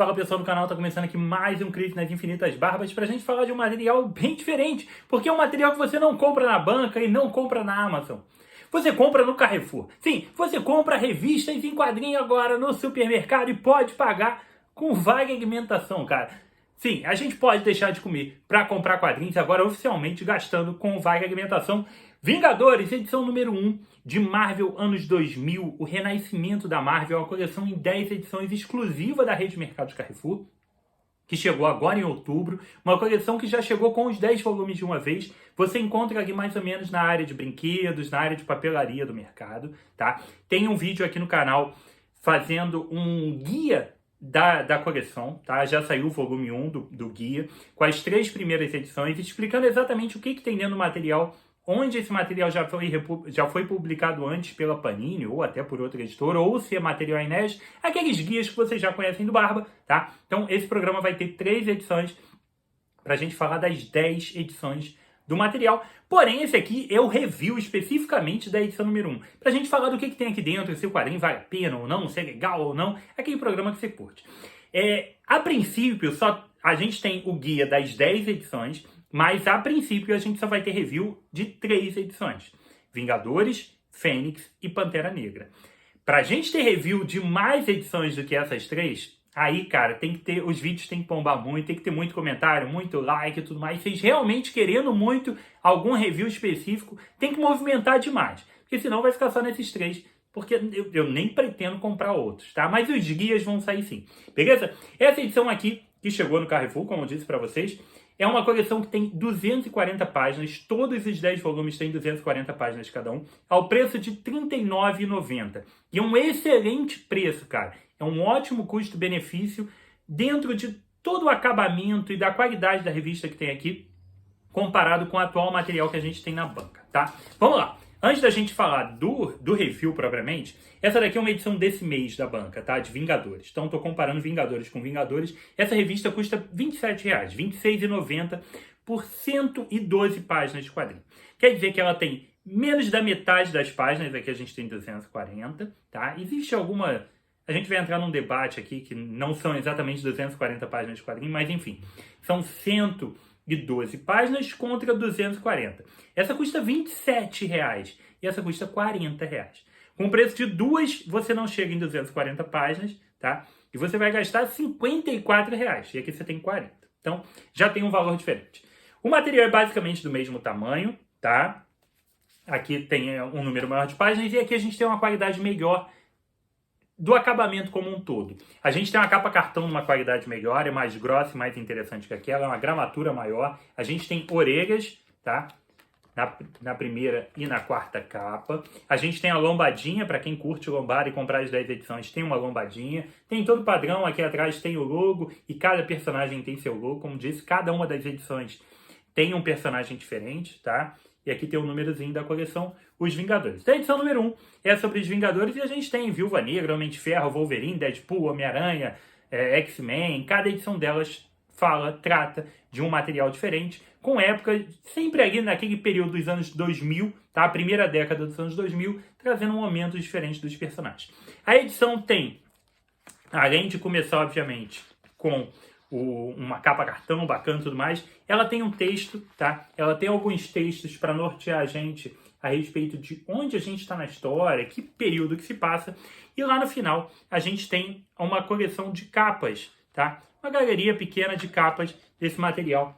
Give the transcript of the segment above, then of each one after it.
Fala pessoal do canal, tá começando aqui mais um Crise nas Infinitas Barbas pra gente falar de um material bem diferente, porque é um material que você não compra na banca e não compra na Amazon. Você compra no Carrefour. Sim, você compra revistas em quadrinho agora no supermercado e pode pagar com Vale Alimentação, cara. Sim, a gente pode deixar de comer para comprar quadrinhos agora oficialmente gastando com Vale Alimentação. Vingadores, edição número 1 de Marvel anos 2000, o renascimento da Marvel, uma coleção em 10 edições exclusiva da rede Mercados Carrefour, que chegou agora em outubro, uma coleção que já chegou com os 10 volumes de uma vez. Você encontra aqui mais ou menos na área de brinquedos, na área de papelaria do mercado, tá? Tem um vídeo aqui no canal fazendo um guia da coleção, tá? Já saiu o volume 1 do guia, com as 3 primeiras edições, explicando exatamente o que tem dentro do material, onde esse material já foi publicado antes pela Panini, ou até por outra editora, ou se é material inédito, aqueles guias que vocês já conhecem do Barba, tá? Então, esse programa vai ter 3 edições, pra gente falar das 10 edições do material. Porém, esse aqui é o review especificamente da edição número 1. Pra gente falar do que tem aqui dentro, se o quadrinho vale a pena ou não, se é legal ou não, aquele programa que você curte. A princípio, a gente tem o guia das 10 edições, mas a princípio a gente só vai ter review de 3 edições. Vingadores, Fênix e Pantera Negra. Pra gente ter review de mais edições do que essas 3, aí, cara, os vídeos tem que bombar muito, tem que ter muito comentário, muito like e tudo mais. Vocês realmente querendo muito algum review específico, tem que movimentar demais. Porque senão vai ficar só nesses 3, porque eu nem pretendo comprar outros, tá? Mas os guias vão sair sim, beleza? Essa edição aqui, que chegou no Carrefour, como eu disse pra vocês, é uma coleção que tem 240 páginas, todos os 10 volumes têm 240 páginas cada um, ao preço de R$ 39,90. E é um excelente preço, cara. É um ótimo custo-benefício dentro de todo o acabamento e da qualidade da revista que tem aqui, comparado com o atual material que a gente tem na banca, tá? Vamos lá. Antes da gente falar do review propriamente, essa daqui é uma edição desse mês da banca, tá? De Vingadores. Então, estou comparando Vingadores com Vingadores. Essa revista custa R$ 27,00, R$ 26,90 por 112 páginas de quadrinho. Quer dizer que ela tem menos da metade das páginas, aqui a gente tem 240, tá? Existe alguma... A gente vai entrar num debate aqui que não são exatamente 240 páginas de quadrinho, mas enfim, são 112 páginas contra 240. Essa custa R$ 27,00 e essa custa R$ 40,00. Com o preço de 2, você não chega em 240 páginas, tá? E você vai gastar R$ 54,00. E aqui você tem 40. Então, já tem um valor diferente. O material é basicamente do mesmo tamanho, tá? Aqui tem um número maior de páginas e aqui a gente tem uma qualidade melhor do acabamento como um todo. A gente tem uma capa cartão numa qualidade melhor, é mais grossa e mais interessante que aquela, é uma gramatura maior. A gente tem orelhas, tá? Na primeira e na quarta capa. A gente tem a lombadinha, para quem curte lombada e comprar as 10 edições, tem uma lombadinha. Tem todo o padrão, aqui atrás tem o logo e cada personagem tem seu logo. Como disse, cada uma das edições tem um personagem diferente, tá? E aqui tem o númerozinho da coleção, Os Vingadores. Então, a edição número 1 é sobre os Vingadores e a gente tem Viúva Negra, Homem de Ferro, Wolverine, Deadpool, Homem-Aranha, X-Men. Cada edição delas trata de um material diferente, com época sempre ali naquele período dos anos 2000, tá? A primeira década dos anos 2000, trazendo momentos diferentes dos personagens. A edição tem, além de começar, obviamente, com uma capa cartão bacana e tudo mais, ela tem um texto, tá? Ela tem alguns textos para nortear a gente a respeito de onde a gente está na história, que período que se passa, e lá no final a gente tem uma coleção de capas, tá? Uma galeria pequena de capas desse material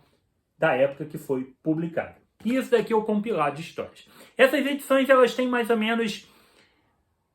da época que foi publicado. E isso daqui é o compilado de histórias. Essas edições, elas têm mais ou menos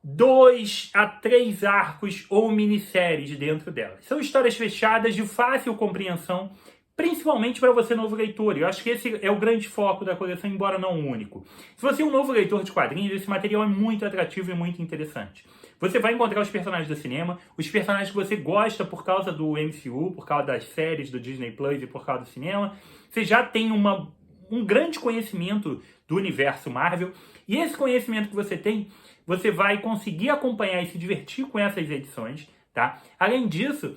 2 a 3 arcos ou minisséries dentro delas. São histórias fechadas de fácil compreensão, principalmente para você novo leitor. Eu acho que esse é o grande foco da coleção, embora não o único. Se você é um novo leitor de quadrinhos, esse material é muito atrativo e muito interessante. Você vai encontrar os personagens do cinema, os personagens que você gosta por causa do MCU, por causa das séries do Disney Plus e por causa do cinema. Você já tem um grande conhecimento do universo Marvel. E esse conhecimento que você tem, você vai conseguir acompanhar e se divertir com essas edições, tá? Além disso,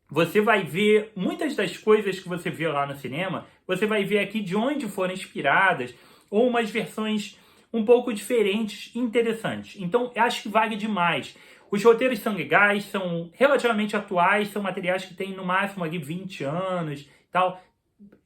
você vai ver muitas das coisas que você vê lá no cinema, você vai ver aqui de onde foram inspiradas, ou umas versões um pouco diferentes, interessantes. Então, eu acho que vale demais. Os roteiros são legais, são relativamente atuais, são materiais que têm no máximo ali 20 anos e tal.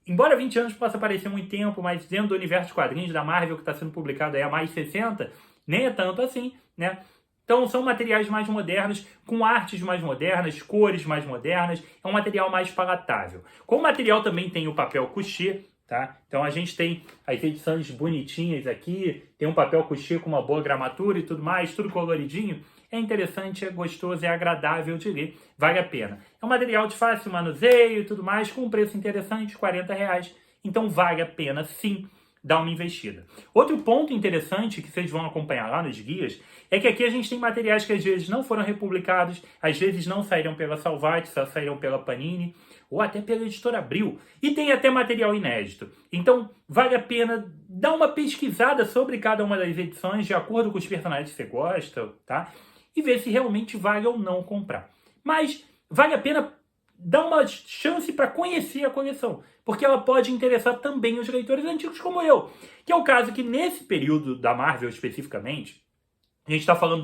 Embora 20 anos possa parecer muito tempo, mas dentro do universo de quadrinhos da Marvel que está sendo publicado aí há mais de 60, nem é tanto assim, né? Então são materiais mais modernos, com artes mais modernas, cores mais modernas, é um material mais palatável. Como o material também tem o papel couché, tá? Então a gente tem as edições bonitinhas aqui, tem um papel couché com uma boa gramatura e tudo mais, tudo coloridinho. É interessante, é gostoso, é agradável de ler, vale a pena. É um material de fácil manuseio e tudo mais, com um preço interessante, R$40. Então vale a pena sim dar uma investida. Outro ponto interessante que vocês vão acompanhar lá nos guias é que aqui a gente tem materiais que às vezes não foram republicados, às vezes não saíram pela Salvat, só saíram pela Panini, ou até pela Editora Abril. E tem até material inédito. Então, vale a pena dar uma pesquisada sobre cada uma das edições, de acordo com os personagens que você gosta, tá? E ver se realmente vale ou não comprar. Mas vale a pena dar uma chance para conhecer a coleção, porque ela pode interessar também os leitores antigos como eu. Que é o caso que nesse período da Marvel especificamente, a gente está falando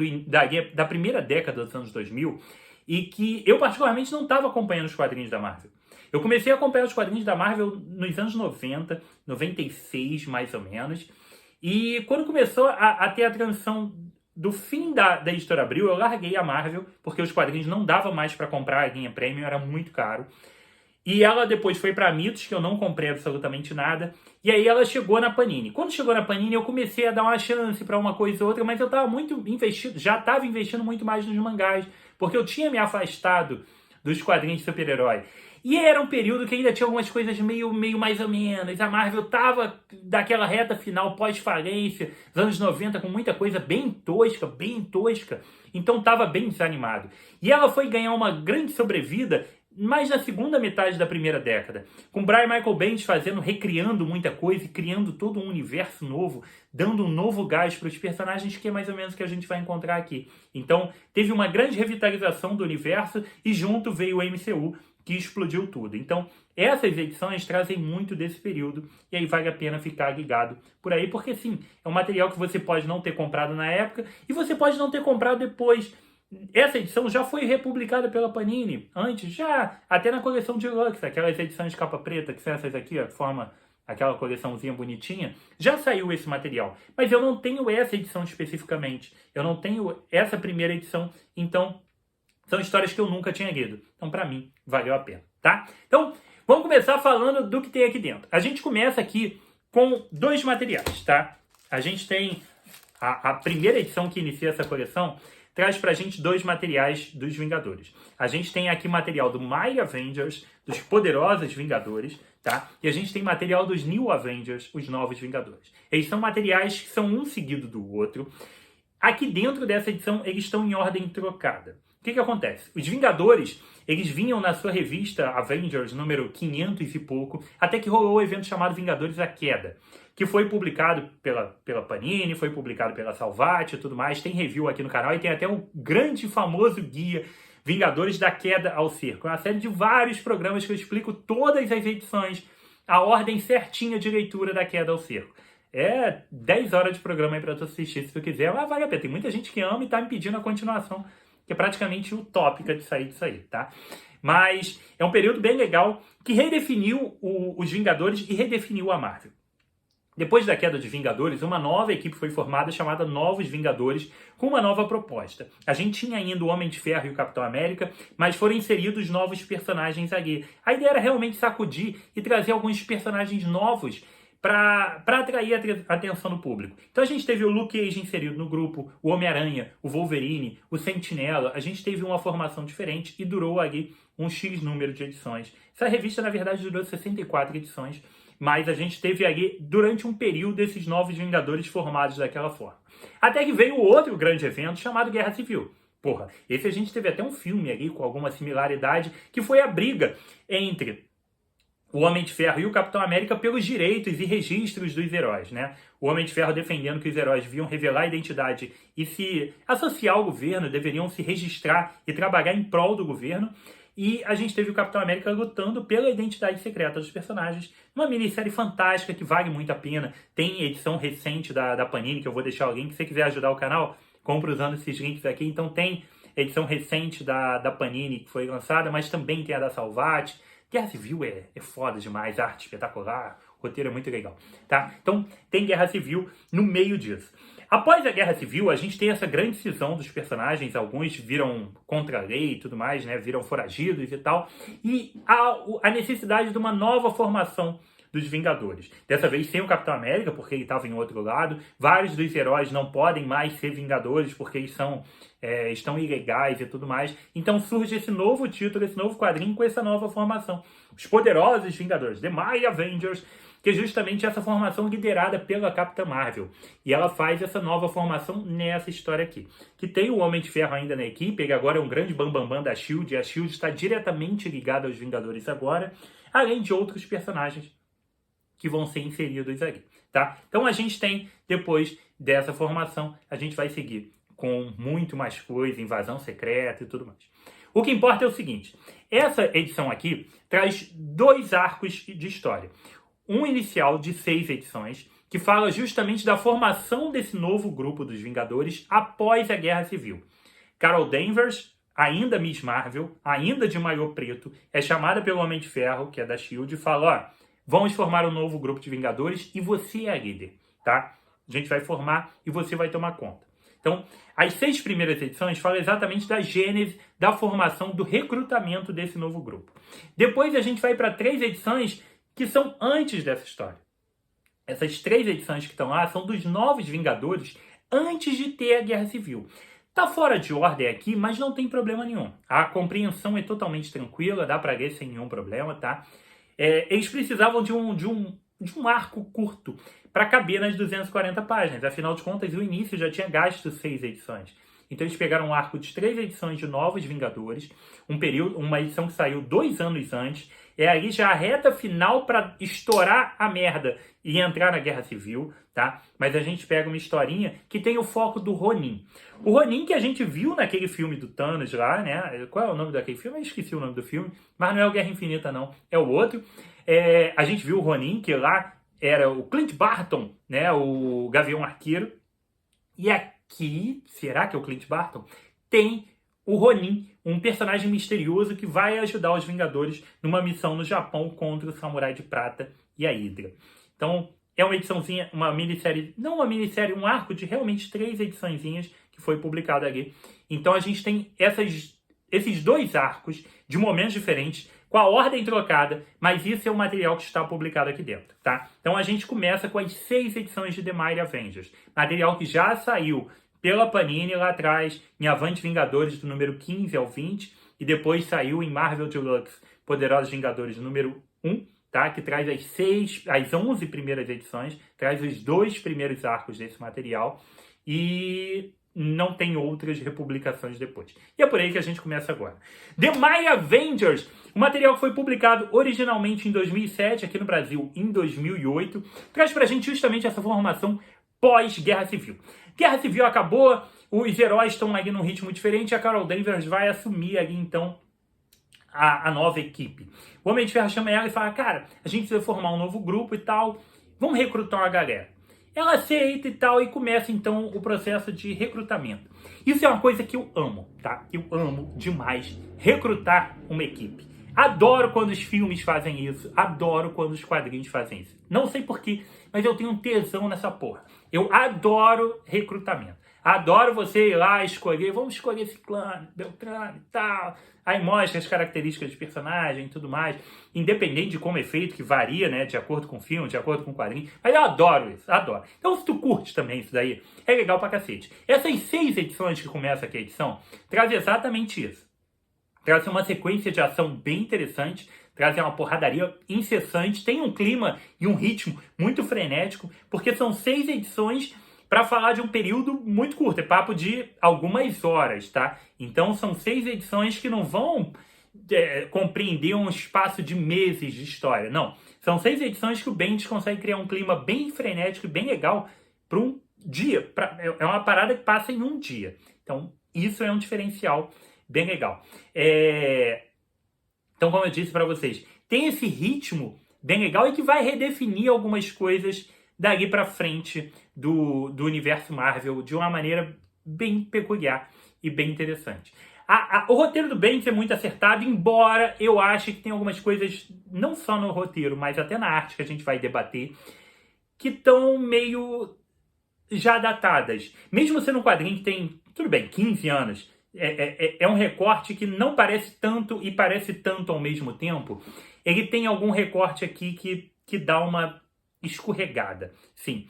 da primeira década dos anos 2000, e que eu particularmente não estava acompanhando os quadrinhos da Marvel. Eu comecei a acompanhar os quadrinhos da Marvel nos anos 90, 96 mais ou menos, e quando começou a ter a transição do fim da Editora Abril, eu larguei a Marvel, porque os quadrinhos não dava mais para comprar a linha Premium, era muito caro. E ela depois foi para Mitos, que eu não comprei absolutamente nada. E aí ela chegou na Panini. Quando chegou na Panini, eu comecei a dar uma chance para uma coisa ou outra, mas eu estava muito investido, já estava investindo muito mais nos mangás, porque eu tinha me afastado dos quadrinhos de super-herói. E era um período que ainda tinha algumas coisas meio mais ou menos. A Marvel tava daquela reta final pós-falência, dos anos 90, com muita coisa bem tosca. Então tava bem desanimado. E ela foi ganhar uma grande sobrevida mais na segunda metade da primeira década, com Brian Michael Bendis recriando muita coisa e criando todo um universo novo, dando um novo gás para os personagens, que é mais ou menos o que a gente vai encontrar aqui. Então, teve uma grande revitalização do universo e junto veio o MCU, que explodiu tudo. Então, essas edições trazem muito desse período e aí vale a pena ficar ligado por aí, porque sim, é um material que você pode não ter comprado na época e você pode não ter comprado depois. Essa edição já foi republicada pela Panini antes, já até na coleção de Lux, aquelas edições de capa preta, que são essas aqui, ó, que forma aquela coleçãozinha bonitinha, já saiu esse material. Mas eu não tenho essa edição especificamente, eu não tenho essa primeira edição, então são histórias que eu nunca tinha lido. Então, para mim, valeu a pena, tá? Então, vamos começar falando do que tem aqui dentro. A gente começa aqui com dois materiais, tá? A gente tem a primeira edição que inicia essa coleção, traz pra gente dois materiais dos Vingadores. A gente tem aqui material do My Avengers, dos Poderosos Vingadores, tá? E a gente tem material dos New Avengers, os Novos Vingadores. Eles são materiais que são um seguido do outro. Aqui dentro dessa edição, eles estão em ordem trocada. O que acontece? Os Vingadores, eles vinham na sua revista Avengers, número 500 e pouco, até que rolou o evento chamado Vingadores A Queda, que foi publicado pela Panini, foi publicado pela Salvat e tudo mais. Tem review aqui no canal e tem até um grande e famoso guia Vingadores da Queda ao Cerco. É uma série de vários programas que eu explico todas as edições, a ordem certinha de leitura da Queda ao Cerco. É 10 horas de programa aí pra tu assistir se tu quiser, mas vale a pena. Tem muita gente que ama e tá me pedindo a continuação, que é praticamente utópica de sair disso aí, tá? Mas é um período bem legal que redefiniu os Vingadores e redefiniu a Marvel. Depois da queda de Vingadores, uma nova equipe foi formada chamada Novos Vingadores, com uma nova proposta. A gente tinha ainda o Homem de Ferro e o Capitão América, mas foram inseridos novos personagens ali. A ideia era realmente sacudir e trazer alguns personagens novos para atrair a atenção do público. Então a gente teve o Luke Cage inserido no grupo, o Homem-Aranha, o Wolverine, o Sentinela. A gente teve uma formação diferente e durou ali um X número de edições. Essa revista, na verdade, durou 64 edições, mas a gente teve ali, durante um período, esses Novos Vingadores formados daquela forma. Até que veio outro grande evento chamado Guerra Civil. Porra, esse a gente teve até um filme ali com alguma similaridade, que foi a briga entre o Homem de Ferro e o Capitão América pelos direitos e registros dos heróis, né? O Homem de Ferro defendendo que os heróis deviam revelar a identidade e se associar ao governo, deveriam se registrar e trabalhar em prol do governo. E a gente teve o Capitão América lutando pela identidade secreta dos personagens. Uma minissérie fantástica que vale muito a pena. Tem edição recente da Panini, que eu vou deixar o link. Se você quiser ajudar o canal, compra usando esses links aqui. Então tem edição recente da Panini que foi lançada, mas também tem a da Salvat. Guerra Civil é foda demais, arte espetacular, roteiro é muito legal, tá? Então tem Guerra Civil no meio disso. Após a Guerra Civil, a gente tem essa grande cisão dos personagens, alguns viram contra a lei e tudo mais, né? Viram foragidos e tal, e a necessidade de uma nova formação dos Vingadores. Dessa vez sem o Capitão América, porque ele estava em outro lado. Vários dos heróis não podem mais ser Vingadores, porque eles estão ilegais e tudo mais. Então surge esse novo título, esse novo quadrinho com essa nova formação. Os Poderosos Vingadores, The Mighty Avengers, que é justamente essa formação liderada pela Capitã Marvel. E ela faz essa nova formação nessa história aqui. Que tem o Homem de Ferro ainda na equipe, ele agora é um grande bambambam da S.H.I.E.L.D., e a S.H.I.E.L.D. está diretamente ligada aos Vingadores agora, além de outros personagens que vão ser inseridos ali, tá? Então a gente tem, depois dessa formação, a gente vai seguir com muito mais coisa, invasão secreta e tudo mais. O que importa é o seguinte, essa edição aqui traz 2 arcos de história. Um inicial de 6 edições, que fala justamente da formação desse novo grupo dos Vingadores após a Guerra Civil. Carol Danvers, ainda Miss Marvel, ainda de maiô preto, é chamada pelo Homem de Ferro, que é da S.H.I.E.L.D., e fala, ó, vamos formar um novo grupo de Vingadores e você é a líder, tá? A gente vai formar e você vai tomar conta. Então, as 6 primeiras edições falam exatamente da gênese, da formação, do recrutamento desse novo grupo. Depois a gente vai para 3 edições que são antes dessa história. Essas 3 edições que estão lá são dos novos Vingadores antes de ter a Guerra Civil. Tá fora de ordem aqui, mas não tem problema nenhum. A compreensão é totalmente tranquila, dá para ler sem nenhum problema, tá? Eles precisavam de um arco curto para caber nas 240 páginas. Afinal de contas, o início já tinha gasto 6 edições. Então eles pegaram um arco de 3 edições de Novos Vingadores, uma edição que saiu 2 anos antes, ali já a reta final para estourar a merda e entrar na Guerra Civil, tá? Mas a gente pega uma historinha que tem o foco do Ronin. O Ronin que a gente viu naquele filme do Thanos lá, né? Qual é o nome daquele filme? Eu esqueci o nome do filme, mas não é o Guerra Infinita, não. É o outro. A gente viu o Ronin, que lá era o Clint Barton, né? O Gavião Arqueiro. E aqui, será que é o Clint Barton? Tem o Ronin, um personagem misterioso que vai ajudar os Vingadores numa missão no Japão contra o Samurai de Prata e a Hydra. Então, é uma ediçãozinha, uma minissérie, não uma minissérie, um arco de realmente 3 ediçõezinhas que foi publicado ali. Então, a gente tem esses 2 arcos de momentos diferentes, com a ordem trocada, mas isso é o material que está publicado aqui dentro, tá? Então, a gente começa com as 6 edições de The Mighty Avengers, material que já saiu pela Panini lá atrás, em Avante Vingadores do número 15 ao 20, e depois saiu em Marvel Deluxe Poderosos Vingadores do número 1, tá? Que traz as 11 primeiras edições, traz os 2 primeiros arcos desse material, e não tem outras republicações depois. E é por aí que a gente começa agora. The Mighty Avengers, o material que foi publicado originalmente em 2007, aqui no Brasil em 2008, traz pra gente justamente essa formação pós-Guerra Civil. Guerra Civil acabou, os heróis estão ali num ritmo diferente, a Carol Danvers vai assumir ali, então, a nova equipe. O Homem de Ferro chama ela e fala, cara, a gente precisa formar um novo grupo e tal, vamos recrutar uma galera. Ela aceita e tal, e começa, então, o processo de recrutamento. Isso é uma coisa que eu amo, tá? Eu amo demais recrutar uma equipe. Adoro quando os filmes fazem isso, adoro quando os quadrinhos fazem isso. Não sei porquê, mas eu tenho um tesão nessa porra. Eu adoro recrutamento. Adoro você ir lá escolher, vamos escolher Ciclano, Beltrano e tal. Aí mostra as características de personagem e tudo mais. Independente de como é feito, que varia, né? De acordo com o filme, de acordo com o quadrinho. Mas eu adoro isso, adoro. Então se tu curte também isso daí, é legal pra cacete. Essas 6 edições que começa aqui a edição, traz exatamente isso. Traz uma sequência de ação bem interessante, traz uma porradaria incessante, tem um clima e um ritmo muito frenético, porque são 6 edições para falar de um período muito curto, é papo de algumas horas, tá? Então são 6 edições que não vão compreender um espaço de meses de história, não. São 6 edições que o Bendis consegue criar um clima bem frenético e bem legal para um dia, é uma parada que passa em um dia. Então isso é um diferencial bem legal. Então, como eu disse para vocês, tem esse ritmo bem legal e que vai redefinir algumas coisas dali para frente do universo Marvel de uma maneira bem peculiar e bem interessante. O roteiro do Bendis é muito acertado, embora eu ache que tem algumas coisas, não só no roteiro, mas até na arte que a gente vai debater, que estão meio já datadas. Mesmo sendo um quadrinho que tem, tudo bem, 15 anos, é um recorte que não parece tanto e parece tanto ao mesmo tempo. Ele tem algum recorte aqui que dá uma escorregada. Sim.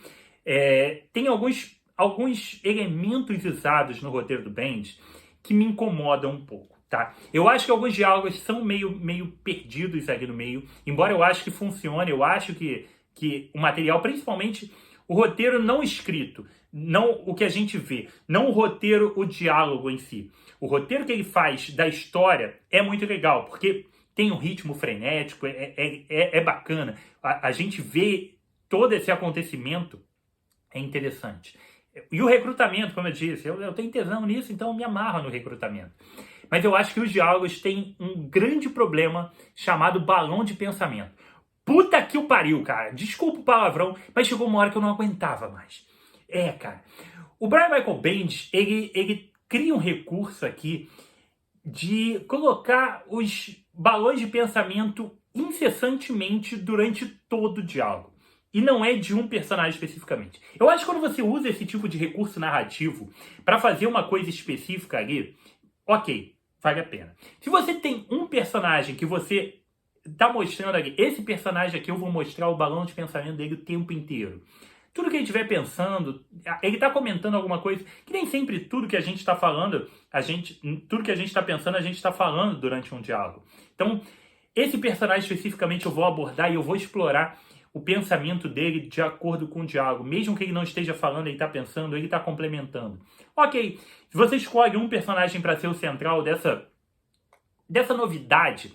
Tem alguns elementos usados no roteiro do Bendis que me incomodam um pouco, tá? Eu acho que alguns diálogos são meio perdidos ali no meio, embora eu acho que funcione, eu acho que o material, principalmente o roteiro não escrito, não o que a gente vê, não o roteiro, o diálogo em si. O roteiro que ele faz da história é muito legal, porque tem um ritmo frenético, é bacana. A gente vê todo esse acontecimento, é interessante. E o recrutamento, como eu disse, eu tenho tesão nisso, então eu me amarro no recrutamento. Mas eu acho que os diálogos têm um grande problema chamado balão de pensamento. Puta que o pariu, cara. Desculpa o palavrão, mas chegou uma hora que eu não aguentava mais. Cara. O Brian Michael Bendis, ele cria um recurso aqui de colocar os balões de pensamento incessantemente durante todo o diálogo. E não é de um personagem especificamente. Eu acho que quando você usa esse tipo de recurso narrativo para fazer uma coisa específica ali, ok, vale a pena. Se você tem um personagem que você tá mostrando ali, esse personagem aqui eu vou mostrar o balão de pensamento dele o tempo inteiro. Tudo que ele estiver pensando, ele está comentando alguma coisa, que nem sempre tudo que a gente está falando, tudo que a gente está pensando, a gente está falando durante um diálogo. Então, esse personagem especificamente eu vou abordar e eu vou explorar o pensamento dele de acordo com o diálogo. Mesmo que ele não esteja falando, ele está pensando, ele está complementando. Ok, se você escolhe um personagem para ser o central dessa novidade,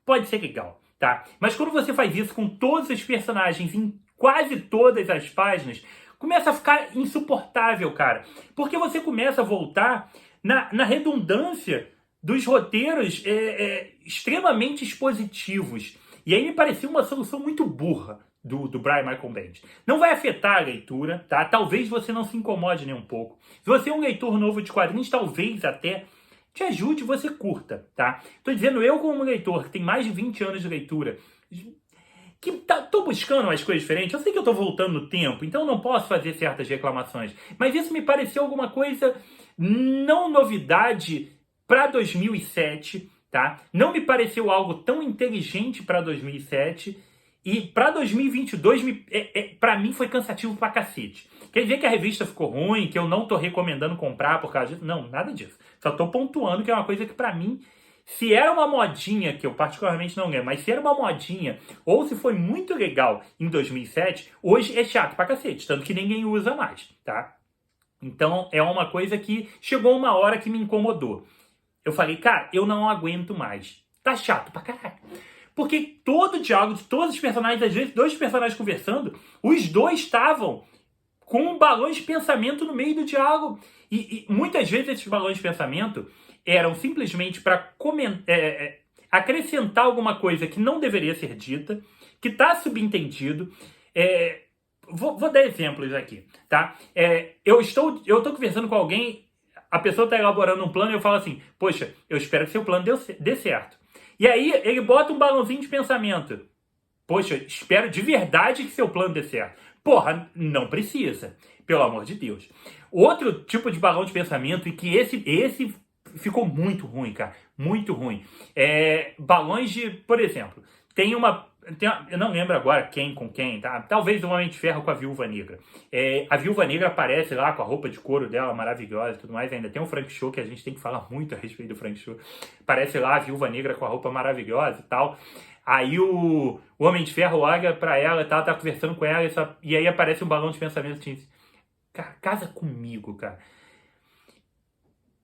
pode ser legal, tá? Mas quando você faz isso com todos os personagens em quase todas as páginas, começa a ficar insuportável, cara. Porque você começa a voltar na redundância dos roteiros extremamente expositivos. E aí me parecia uma solução muito burra do Brian Michael Bendis. Não vai afetar a leitura, tá? Talvez você não se incomode nem um pouco. Se você é um leitor novo de quadrinhos, talvez até te ajude, você curta, tá? Tô dizendo, eu como leitor, que tem mais de 20 anos de leitura, que tô buscando umas coisas diferentes, eu sei que eu tô voltando no tempo, então eu não posso fazer certas reclamações, mas isso me pareceu alguma coisa não novidade para 2007, tá? Não me pareceu algo tão inteligente para 2007, e para 2022, para mim foi cansativo pra cacete. Quer dizer que a revista ficou ruim, que eu não tô recomendando comprar por causa disso? Não, nada disso. Só tô pontuando que é uma coisa que pra mim, se era uma modinha, que eu particularmente não lembro, mas se era uma modinha, ou se foi muito legal em 2007, hoje é chato pra cacete, tanto que ninguém usa mais, tá? Então é uma coisa que chegou uma hora que me incomodou. Eu falei, cara, eu não aguento mais. Tá chato pra caralho. Porque todo o diálogo de todos os personagens, às vezes, dois personagens conversando, os dois estavam com balões de pensamento no meio do diálogo. E muitas vezes esses balões de pensamento eram simplesmente para acrescentar alguma coisa que não deveria ser dita, que está subentendido. Vou dar exemplos aqui, tá? Eu estou conversando com alguém, a pessoa está elaborando um plano e eu falo assim, poxa, eu espero que seu plano dê certo. E aí ele bota um balãozinho de pensamento. Poxa, espero de verdade que seu plano dê certo. Porra, não precisa. Pelo amor de Deus. Outro tipo de balão de pensamento, e que esse ficou muito ruim, cara. Muito ruim. Balões de, por exemplo, eu não lembro agora quem com quem, tá? Talvez o Homem de Ferro com a Viúva Negra. A Viúva Negra aparece lá com a roupa de couro dela maravilhosa e tudo mais. Ainda tem o Frank Show, que a gente tem que falar muito a respeito do Frank Show. Aparece lá a Viúva Negra com a roupa maravilhosa e tal. Aí o Homem de Ferro olha pra ela e tal, tá conversando com ela e aí aparece um balão de pensamento assim, cara, casa comigo, cara.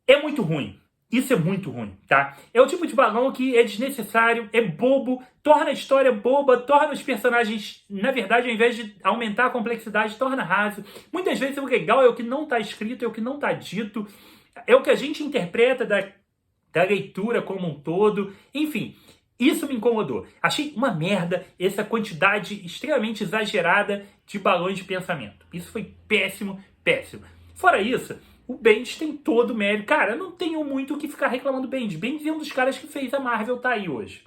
É muito ruim. Isso é muito ruim, tá? É o tipo de balão que é desnecessário, é bobo, torna a história boba, torna os personagens, na verdade, ao invés de aumentar a complexidade, torna raso. Muitas vezes o legal é o que não tá escrito, é o que não tá dito, é o que a gente interpreta da leitura como um todo. Enfim, isso me incomodou. Achei uma merda essa quantidade extremamente exagerada de balões de pensamento. Isso foi péssimo, péssimo. Fora isso, O Bendis tem todo o mérito. Cara, eu não tenho muito o que ficar reclamando do Bendis. Bendis é um dos caras que fez a Marvel tá aí hoje.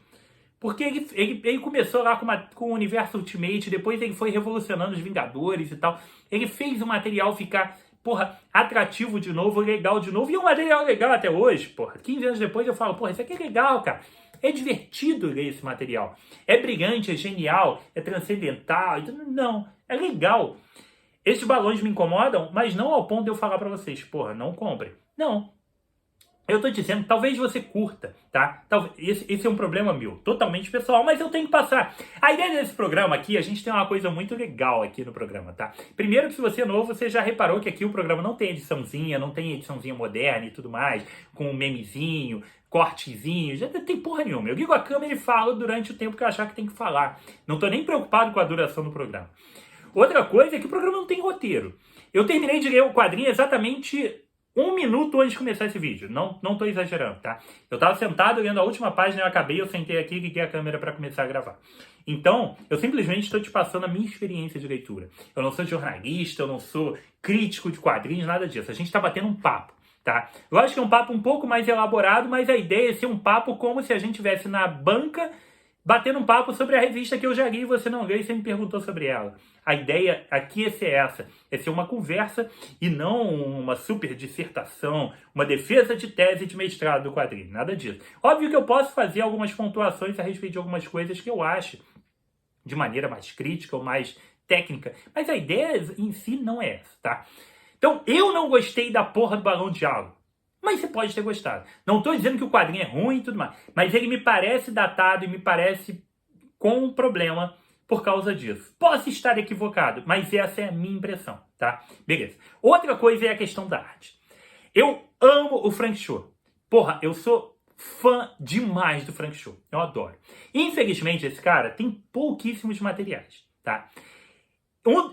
Porque ele começou lá com o Universo Ultimate, depois ele foi revolucionando os Vingadores e tal. Ele fez o material ficar, porra, atrativo de novo, legal de novo. E é um material legal até hoje, porra. 15 anos depois eu falo, porra, isso aqui é legal, cara. É divertido ler esse material. É brilhante, é genial, é transcendental. Não, é legal. Esses balões me incomodam, mas não ao ponto de eu falar pra vocês, porra, não comprem. Não. Eu tô dizendo, talvez você curta, tá? Esse é um problema meu, totalmente pessoal, mas eu tenho que passar. A ideia desse programa aqui, a gente tem uma coisa muito legal aqui no programa, tá? Primeiro que se você é novo, você já reparou que aqui o programa não tem ediçãozinha, não tem ediçãozinha moderna e tudo mais, com um memezinho, cortezinho, já tem porra nenhuma. Eu ligo a câmera e falo durante o tempo que eu achar que tem que falar. Não tô nem preocupado com a duração do programa. Outra coisa é que o programa não tem roteiro. Eu terminei de ler o quadrinho exatamente 1 minuto antes de começar esse vídeo. Não tô exagerando, tá? Eu tava sentado lendo a última página, eu acabei, eu sentei aqui e liguei a câmera para começar a gravar. Então, eu simplesmente estou te passando a minha experiência de leitura. Eu não sou jornalista, eu não sou crítico de quadrinhos, nada disso. A gente tá batendo um papo, tá? Eu acho que é um papo um pouco mais elaborado, mas a ideia é ser um papo como se a gente estivesse na banca batendo um papo sobre a revista que eu já li e você não leu e você me perguntou sobre ela. A ideia aqui é ser essa, é ser uma conversa e não uma super dissertação, uma defesa de tese de mestrado do quadrinho, nada disso. Óbvio que eu posso fazer algumas pontuações a respeito de algumas coisas que eu acho de maneira mais crítica ou mais técnica, mas a ideia em si não é essa, tá? Então, eu não gostei da porra do balão de diálogo. Mas você pode ter gostado. Não estou dizendo que o quadrinho é ruim e tudo mais. Mas ele me parece datado e me parece com um problema por causa disso. Posso estar equivocado, mas essa é a minha impressão, tá? Beleza. Outra coisa é a questão da arte. Eu amo o Frank Cho. Porra, eu sou fã demais do Frank Cho. Eu adoro. Infelizmente, esse cara tem pouquíssimos materiais, tá?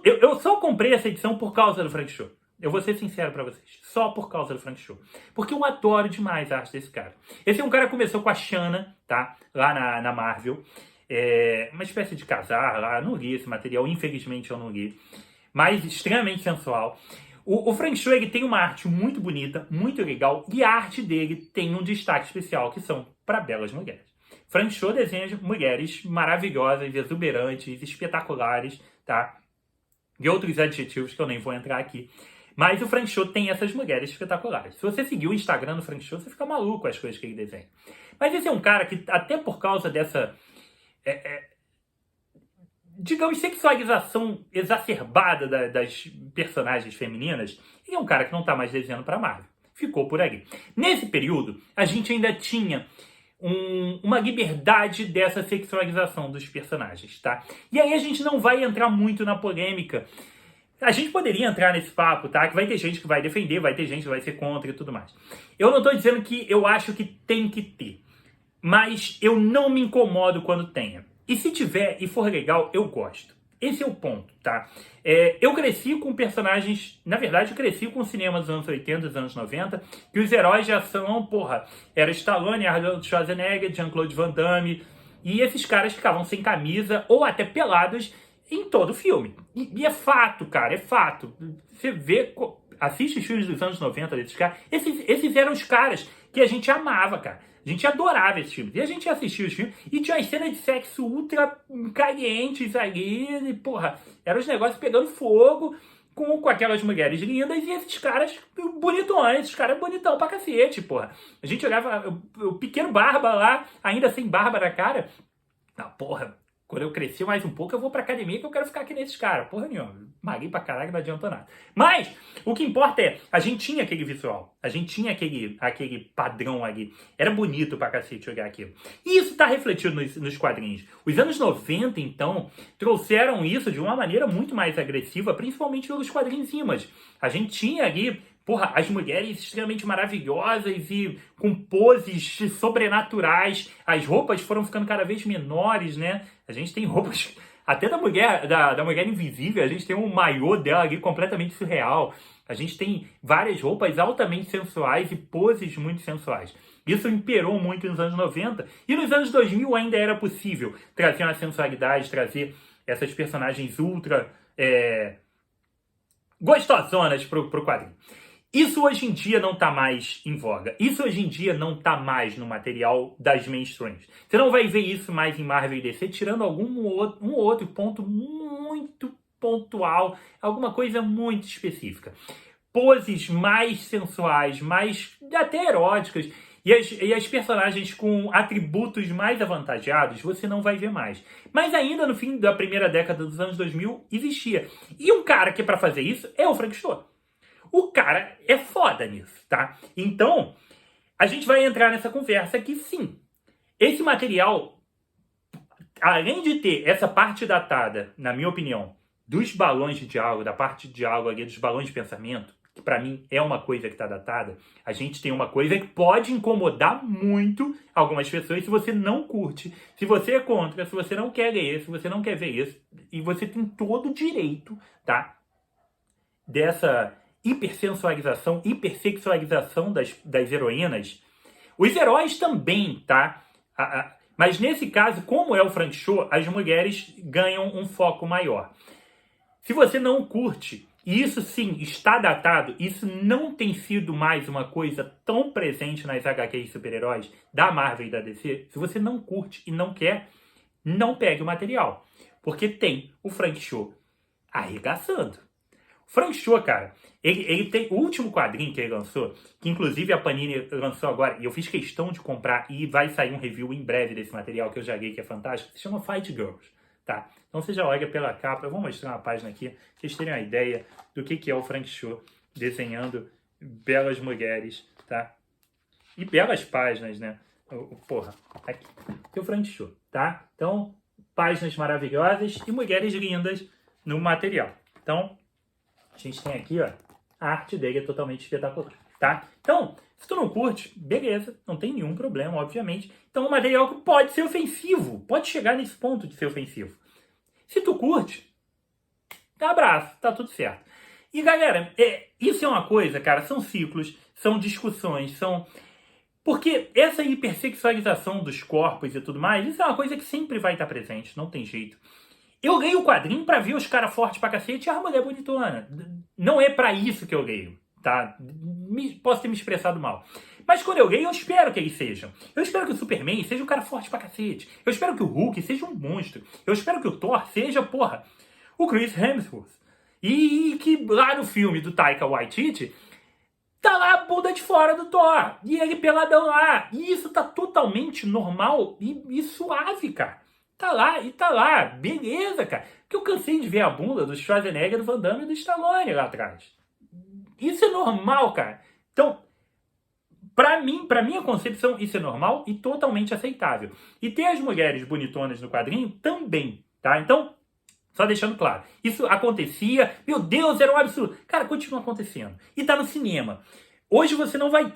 Eu só comprei essa edição por causa do Frank Cho. Eu vou ser sincero pra vocês. Só por causa do Frank Cho. Porque eu adoro demais a arte desse cara. Esse é um cara que começou com a Shanna, tá? Lá na Marvel. Uma espécie de casar lá. Não li esse material. Infelizmente eu não li. Mas extremamente sensual. O Frank Cho, ele tem uma arte muito bonita, muito legal. E a arte dele tem um destaque especial, que são para belas mulheres. Frank Cho desenha mulheres maravilhosas, exuberantes, espetaculares, tá? E outros adjetivos que eu nem vou entrar aqui. Mas o Frank Cho tem essas mulheres espetaculares. Se você seguir o Instagram do Frank Cho, você fica maluco com as coisas que ele desenha. Mas esse é um cara que, até por causa dessa, digamos, sexualização exacerbada das personagens femininas, ele é um cara que não está mais desenhando para Marvel. Ficou por ali. Nesse período, a gente ainda tinha uma liberdade dessa sexualização dos personagens, tá? E aí a gente não vai entrar muito na polêmica. A gente poderia entrar nesse papo, tá? Que vai ter gente que vai defender, vai ter gente que vai ser contra e tudo mais. Eu não tô dizendo que eu acho que tem que ter. Mas eu não me incomodo quando tenha. E se tiver e for legal, eu gosto. Esse é o ponto, tá? Eu cresci com personagens... Na verdade, eu cresci com o cinema dos anos 80, dos anos 90, que os heróis de ação, porra, era Stallone, Arnold Schwarzenegger, Jean-Claude Van Damme, e esses caras ficavam sem camisa ou até pelados em todo o filme. E é fato, cara, é fato. Você vê, assiste os filmes dos anos 90 desses caras, esses eram os caras que a gente amava, cara. A gente adorava esses filmes. E a gente assistia os filmes e tinha as cenas de sexo ultra calientes ali. E, porra, eram os negócios pegando fogo com aquelas mulheres lindas e esses caras bonitões. Esses caras bonitão pra cacete, porra. A gente olhava o pequeno Barba lá, ainda sem barba na cara. Ah, porra, quando eu crescer mais um pouco, eu vou pra academia que eu quero ficar aqui nesses caras. Porra nenhuma. Maguei pra caralho, não adiantou nada. Mas, o que importa é, a gente tinha aquele visual. A gente tinha aquele padrão ali. Era bonito pra cacete olhar aquilo. E isso tá refletido nos quadrinhos. Os anos 90, então, trouxeram isso de uma maneira muito mais agressiva, principalmente pelos quadrinhos image. A gente tinha ali, porra, as mulheres extremamente maravilhosas e com poses sobrenaturais. As roupas foram ficando cada vez menores, né? A gente tem roupas... Até da mulher invisível, a gente tem um maiô dela ali completamente surreal. A gente tem várias roupas altamente sensuais e poses muito sensuais. Isso imperou muito nos anos 90. E nos anos 2000 ainda era possível trazer uma sensualidade, trazer essas personagens ultra gostosonas pro quadrinho. Isso hoje em dia não tá mais em voga. Isso hoje em dia não tá mais no material das mainstreams. Você não vai ver isso mais em Marvel e DC, tirando um outro ponto muito pontual, alguma coisa muito específica. Poses mais sensuais, mais até eróticas, e as personagens com atributos mais avantajados, você não vai ver mais. Mas ainda no fim da primeira década dos anos 2000, existia. E um cara que para fazer isso é o Frank Stallone. O cara é foda nisso, tá? Então, a gente vai entrar nessa conversa que sim, esse material, além de ter essa parte datada, na minha opinião, dos balões de diálogo, da parte de diálogo ali, dos balões de pensamento, que pra mim é uma coisa que tá datada, a gente tem uma coisa que pode incomodar muito algumas pessoas se você não curte, se você é contra, se você não quer ler, se você não quer ver isso, e você tem todo o direito, tá? Dessa hipersensualização, hipersexualização das heroínas. Os heróis também, tá? Mas nesse caso, como é o Frank Show, as mulheres ganham um foco maior. Se você não curte, e isso sim está datado, isso não tem sido mais uma coisa tão presente nas HQs super-heróis da Marvel e da DC, se você não curte e não quer, não pegue o material. Porque tem o Frank Show arregaçando. Frank Show, cara, ele tem o último quadrinho que ele lançou, que inclusive a Panini lançou agora, e eu fiz questão de comprar, e vai sair um review em breve desse material que eu já li, que é fantástico, se chama Fight Girls, tá? Então você já olha pela capa, eu vou mostrar uma página aqui, pra vocês terem uma ideia do que é o Frank Show desenhando belas mulheres, tá? E belas páginas, né? Porra, aqui, tem o Frank Show, tá? Então, páginas maravilhosas e mulheres lindas no material. Então, a gente tem aqui, ó, a arte dele é totalmente espetacular, tá? Então, se tu não curte, beleza, não tem nenhum problema, obviamente. Então, é um material que pode ser ofensivo, pode chegar nesse ponto de ser ofensivo. Se tu curte, abraço, tá tudo certo. E, galera, isso é uma coisa, cara, são ciclos, são discussões, são... Porque essa hipersexualização dos corpos e tudo mais, isso é uma coisa que sempre vai estar presente, não tem jeito. Eu leio o quadrinho pra ver os caras fortes pra cacete e a mulher bonitona. Não é pra isso que eu leio, tá? Posso ter me expressado mal. Mas quando eu leio, eu espero que eles sejam. Eu espero que o Superman seja um cara forte pra cacete. Eu espero que o Hulk seja um monstro. Eu espero que o Thor seja, porra, o Chris Hemsworth. E que lá no filme do Taika Waititi, tá lá a bunda de fora do Thor. E ele peladão lá. E isso tá totalmente normal e suave, cara. Tá lá, beleza, cara. Porque eu cansei de ver a bunda do Schwarzenegger, do Van Damme e do Stallone lá atrás. Isso é normal, cara. Então, pra minha concepção, isso é normal e totalmente aceitável. E ter as mulheres bonitonas no quadrinho também, tá? Então, só deixando claro, isso acontecia, meu Deus, era um absurdo. Cara, continua acontecendo. E tá no cinema. Hoje você não vai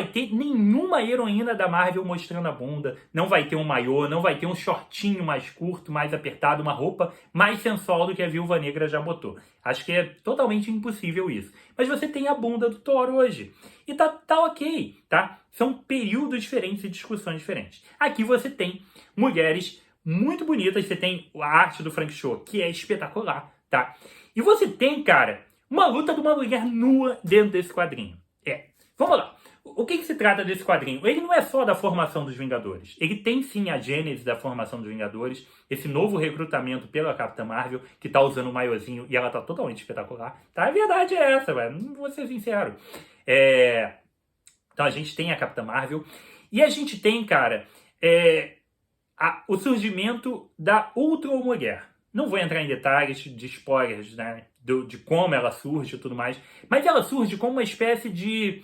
ter nenhuma heroína da Marvel mostrando a bunda, não vai ter um maiô, não vai ter um shortinho mais curto, mais apertado, uma roupa mais sensual do que a Viúva Negra já botou. Acho que é totalmente impossível isso. Mas você tem a bunda do Thor hoje. E tá ok, tá? São períodos diferentes e discussões diferentes. Aqui você tem mulheres muito bonitas, você tem a arte do Frank Show, que é espetacular, tá? E você tem, cara, uma luta de uma mulher nua dentro desse quadrinho. Vamos lá. O que se trata desse quadrinho? Ele não é só da formação dos Vingadores. Ele tem sim a gênese da formação dos Vingadores, esse novo recrutamento pela Capitã Marvel, que tá usando o maiozinho e ela tá totalmente espetacular. Tá? A verdade é essa, velho. Não vou ser sincero. Então a gente tem a Capitã Marvel e a gente tem, cara, o surgimento da Ultra-Mulher. Não vou entrar em detalhes de spoilers, né, de como ela surge e tudo mais, mas ela surge como uma espécie de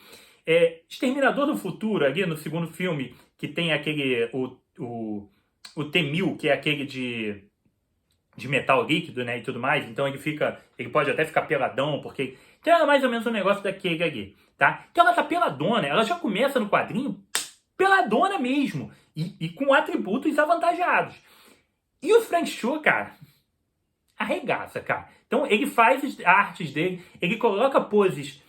Exterminador do Futuro, ali no segundo filme, que tem aquele, o T-1000, que é aquele de metal líquido, né, e tudo mais, então ele pode até ficar peladão, porque então é mais ou menos um negócio daquele ali, tá? Então ela tá peladona, ela já começa no quadrinho peladona mesmo, e com atributos avantajados. E o Frank Show, cara, arregaça, cara. Então ele faz as artes dele, ele coloca poses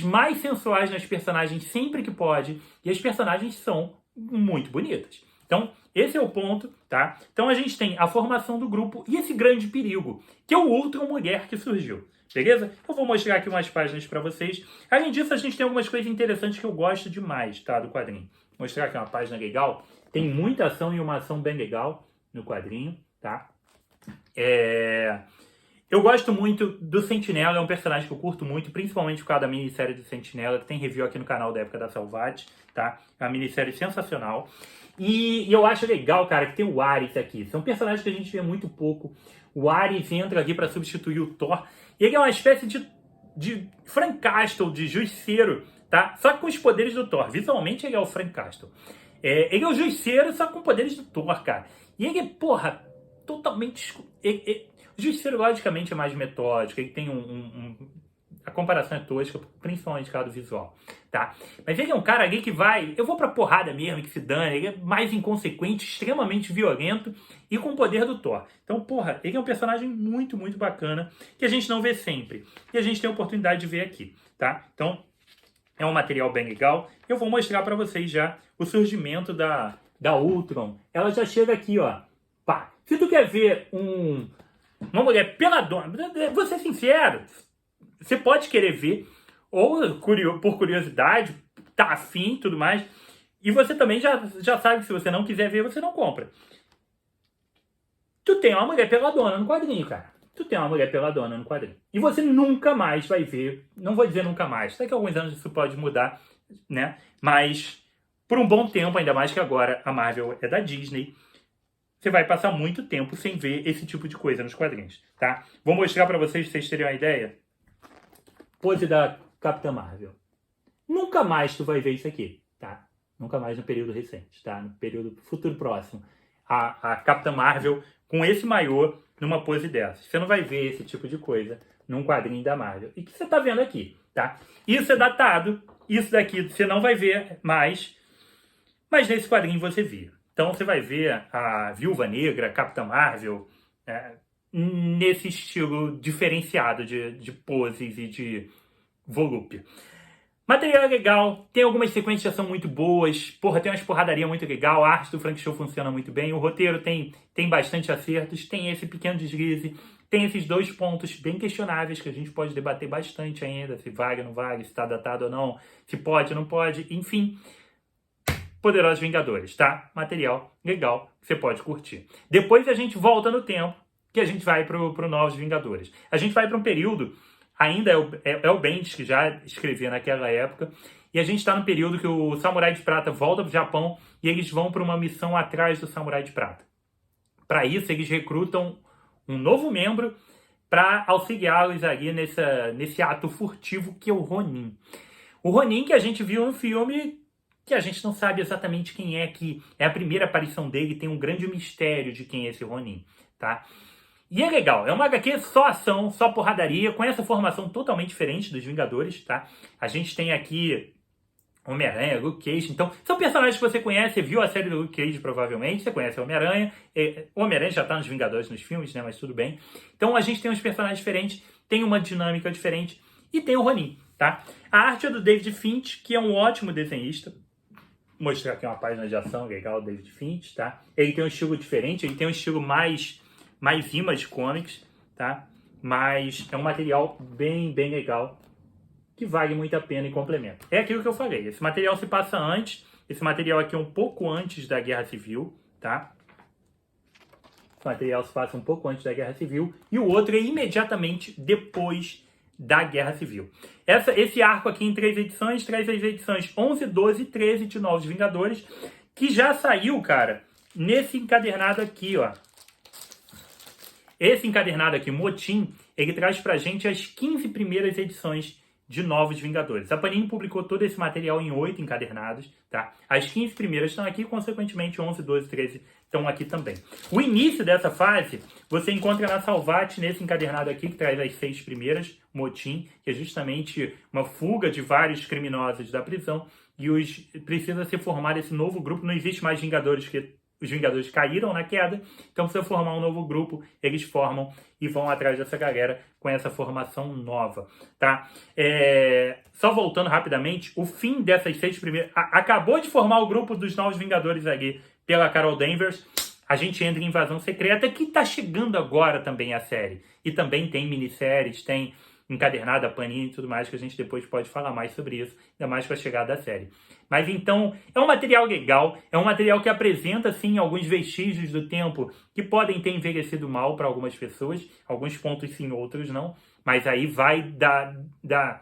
mais sensuais nas personagens sempre que pode, e as personagens são muito bonitas. Então, esse é o ponto, tá? Então a gente tem a formação do grupo e esse grande perigo, que é o Ultron Mulher que surgiu. Beleza? Eu vou mostrar aqui umas páginas para vocês. Além disso, a gente tem algumas coisas interessantes que eu gosto demais, tá? Do quadrinho. Vou mostrar aqui uma página legal. Tem muita ação e uma ação bem legal no quadrinho, tá? Eu gosto muito do Sentinela, é um personagem que eu curto muito, principalmente por causa da minissérie do Sentinela, que tem review aqui no canal da Época da Salvati, tá? É uma minissérie sensacional. E eu acho legal, cara, que tem o Ares aqui. São personagens que a gente vê muito pouco. O Ares entra aqui para substituir o Thor. E ele é uma espécie de Frank Castle, de justiceiro, tá? Só que com os poderes do Thor. Visualmente ele é o Frank Castle. Ele é o justiceiro, só com poderes do Thor, cara. E ele é, porra, totalmente... O Justiceiro, logicamente, é mais metódico, ele tem a comparação é tosca, principalmente por causa do visual, tá? Mas ele é um cara ali que vai... Eu vou pra porrada mesmo, que se dane. Ele é mais inconsequente, extremamente violento e com o poder do Thor. Então, porra, ele é um personagem muito, muito bacana, que a gente não vê sempre. E a gente tem a oportunidade de ver aqui, tá? Então, é um material bem legal. Eu vou mostrar pra vocês já o surgimento da Ultron. Ela já chega aqui, ó. Pá. Se tu quer ver uma mulher peladona, vou ser sincero, você pode querer ver, ou por curiosidade, tá afim e tudo mais, e você também já sabe que se você não quiser ver, você não compra. Tu tem uma mulher peladona no quadrinho, cara. Tu tem uma mulher peladona no quadrinho. E você nunca mais vai ver, não vou dizer nunca mais, daqui a alguns anos isso pode mudar, né? Mas por um bom tempo, ainda mais que agora a Marvel é da Disney, você vai passar muito tempo sem ver esse tipo de coisa nos quadrinhos, tá? Vou mostrar pra vocês terem uma ideia. Pose da Capitã Marvel. Nunca mais tu vai ver isso aqui, tá? Nunca mais no período recente, tá? No período futuro próximo. A Capitã Marvel com esse maiô numa pose dessa. Você não vai ver esse tipo de coisa num quadrinho da Marvel. E o que você tá vendo aqui, tá? Isso é datado. Isso daqui você não vai ver mais. Mas nesse quadrinho você via. Então você vai ver a Viúva Negra, a Capitã Marvel, nesse estilo diferenciado de poses e de volúpia. Material é legal, tem algumas sequências de ação muito boas, porra, tem umas porradarias muito legal, a arte do Frank Show funciona muito bem, o roteiro tem bastante acertos, tem esse pequeno deslize, tem esses dois pontos bem questionáveis que a gente pode debater vastante ainda, se vale ou não vale, se está datado ou não, se pode ou não pode, enfim... Poderosos Vingadores, tá? Material legal que você pode curtir. Depois a gente volta no tempo, que a gente vai pro Novos Vingadores. A gente vai para um período, ainda é o Bendis que já escrevia naquela época, e a gente está no período que o Samurai de Prata volta pro Japão e eles vão para uma missão atrás do Samurai de Prata. Para isso, eles recrutam um novo membro para auxiliá-los ali nesse ato furtivo que é o Ronin. O Ronin que a gente viu no filme... que a gente não sabe exatamente quem é, que é a primeira aparição dele, tem um grande mistério de quem é esse Ronin, tá? E é legal, é uma HQ só ação, só porradaria, com essa formação totalmente diferente dos Vingadores, tá? A gente tem aqui Homem-Aranha, Luke Cage, então são personagens que você conhece, você viu a série do Luke Cage provavelmente, você conhece o Homem-Aranha, o Homem-Aranha já tá nos Vingadores, nos filmes, né, mas tudo bem. Então a gente tem uns personagens diferentes, tem uma dinâmica diferente, e tem o Ronin, tá? A arte é do David Finch, que é um ótimo desenhista. Vou mostrar aqui uma página de ação legal do David Finch, tá? Ele tem um estilo diferente, ele tem um estilo mais Image Comics, tá? Mas é um material bem legal, que vale muito a pena e complementa. É aquilo que eu falei, esse material se passa antes, esse material aqui é um pouco antes da Guerra Civil, tá? Esse material se passa um pouco antes da Guerra Civil, e o outro é imediatamente depois da Guerra Civil. Esse arco aqui em 3 edições, traz as edições 11, 12 e 13 de Novos Vingadores, que já saiu, cara, nesse encadernado aqui, ó. Esse encadernado aqui, Motim, ele traz pra gente as 15 primeiras edições de Novos Vingadores. A Panini publicou todo esse material em 8 encadernados, tá? As 15 primeiras estão aqui, consequentemente 11, 12, 13 estão aqui também. O início dessa fase você encontra na Salvati, nesse encadernado aqui, que traz as 6 primeiras, Motim, que é justamente uma fuga de vários criminosos da prisão, e precisa se formar esse novo grupo, não existe mais Vingadores, que os Vingadores caíram na queda, então precisa formar um novo grupo, eles formam e vão atrás dessa galera com essa formação nova, tá? Só voltando rapidamente, o fim dessas 6 primeiras... Acabou de formar o grupo dos Novos Vingadores ali pela Carol Danvers, a gente entra em Invasão Secreta, que tá chegando agora também a série. E também tem minisséries, tem encadernada, Panini e tudo mais, que a gente depois pode falar mais sobre isso, ainda mais com a chegada da série. Mas então, é um material legal, é um material que apresenta, sim, alguns vestígios do tempo que podem ter envelhecido mal para algumas pessoas, alguns pontos sim, outros não, mas aí vai da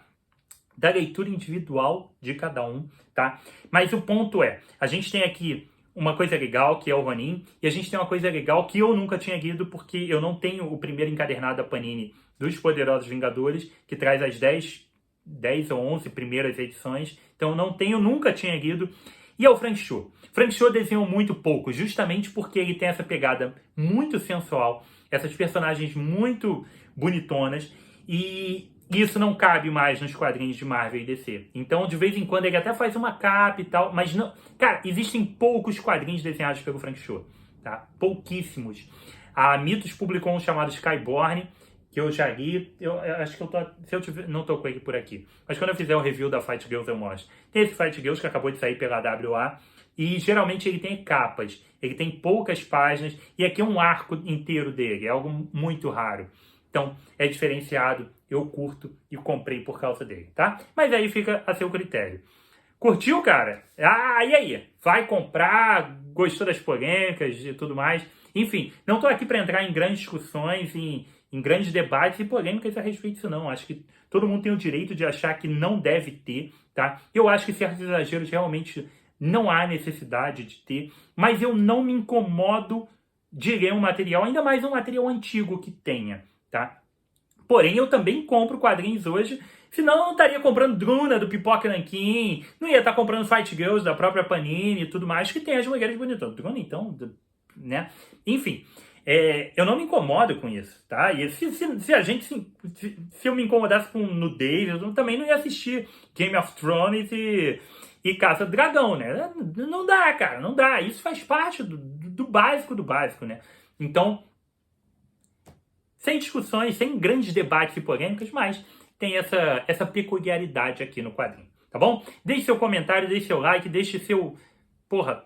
leitura individual de cada um, tá? Mas o ponto é, a gente tem aqui uma coisa legal, que é o Ronin, e a gente tem uma coisa legal que eu nunca tinha lido, porque eu não tenho o primeiro encadernado da Panini dos Poderosos Vingadores, que traz as 10 ou 11 primeiras edições, então eu não tenho, nunca tinha lido, e é o Frank Cho. Frank Cho desenhou muito pouco, justamente porque ele tem essa pegada muito sensual, essas personagens muito bonitonas, e isso não cabe mais nos quadrinhos de Marvel e DC. Então, de vez em quando, ele até faz uma capa e tal, mas não... Cara, existem poucos quadrinhos desenhados pelo Frank Cho, tá? Pouquíssimos. A Mitos publicou um chamado Skyborn, que eu já li. Eu acho que eu tô... Se eu tiver... Não tô com ele por aqui. Mas quando eu fizer o review da Fight Girls, eu mostro. Tem esse Fight Girls que acabou de sair pela WA, e geralmente ele tem capas. Ele tem poucas páginas, e aqui é um arco inteiro dele. É algo muito raro. Então, é diferenciado, eu curto e comprei por causa dele, tá? Mas aí fica a seu critério. Curtiu, cara? Ah, e aí? Vai comprar? Gostou das polêmicas e tudo mais? Enfim, não tô aqui para entrar em grandes discussões, em grandes debates e polêmicas a respeito disso, não. Acho que todo mundo tem o direito de achar que não deve ter, tá? Eu acho que certos exageros realmente não há necessidade de ter, mas eu não me incomodo de ler um material, ainda mais um material antigo que tenha, tá? Porém, eu também compro quadrinhos hoje, senão eu não estaria comprando Druna do Pipoca Nanquim, não ia estar comprando Fight Girls da própria Panini e tudo mais, que tem as mulheres bonitas. Druna, então, né? Enfim, eu não me incomodo com isso, tá? E se eu me incomodasse com nudez, eu também não ia assistir Game of Thrones e Caça do Dragão, né? Não dá, cara, não dá. Isso faz parte do básico do básico, né? Então, sem discussões, sem grandes debates e polêmicas, mas tem essa peculiaridade aqui no quadrinho, tá bom? Deixe seu comentário, deixe seu like, deixe seu... Porra,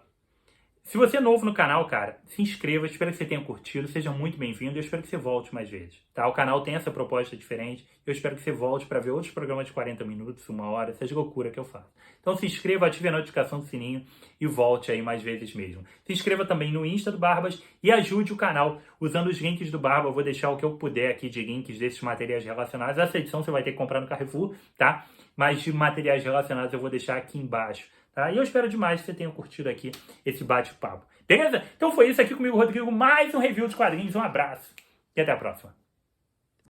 se você é novo no canal, cara, se inscreva, espero que você tenha curtido, seja muito bem-vindo, eu espero que você volte mais vezes, tá? O canal tem essa proposta diferente, eu espero que você volte para ver outros programas de 40 minutos, 1 hora, seja loucura que eu faço. Então se inscreva, ative a notificação do sininho e volte aí mais vezes mesmo. Se inscreva também no Insta do Barbas e ajude o canal usando os links do Barba, eu vou deixar o que eu puder aqui de links desses materiais relacionados. Essa edição você vai ter que comprar no Carrefour, tá? Mas de materiais relacionados eu vou deixar aqui embaixo. Tá? E eu espero demais que você tenha curtido aqui esse bate-papo. Beleza? Então foi isso aqui comigo, Rodrigo. Mais um review de quadrinhos. Um abraço e até a próxima.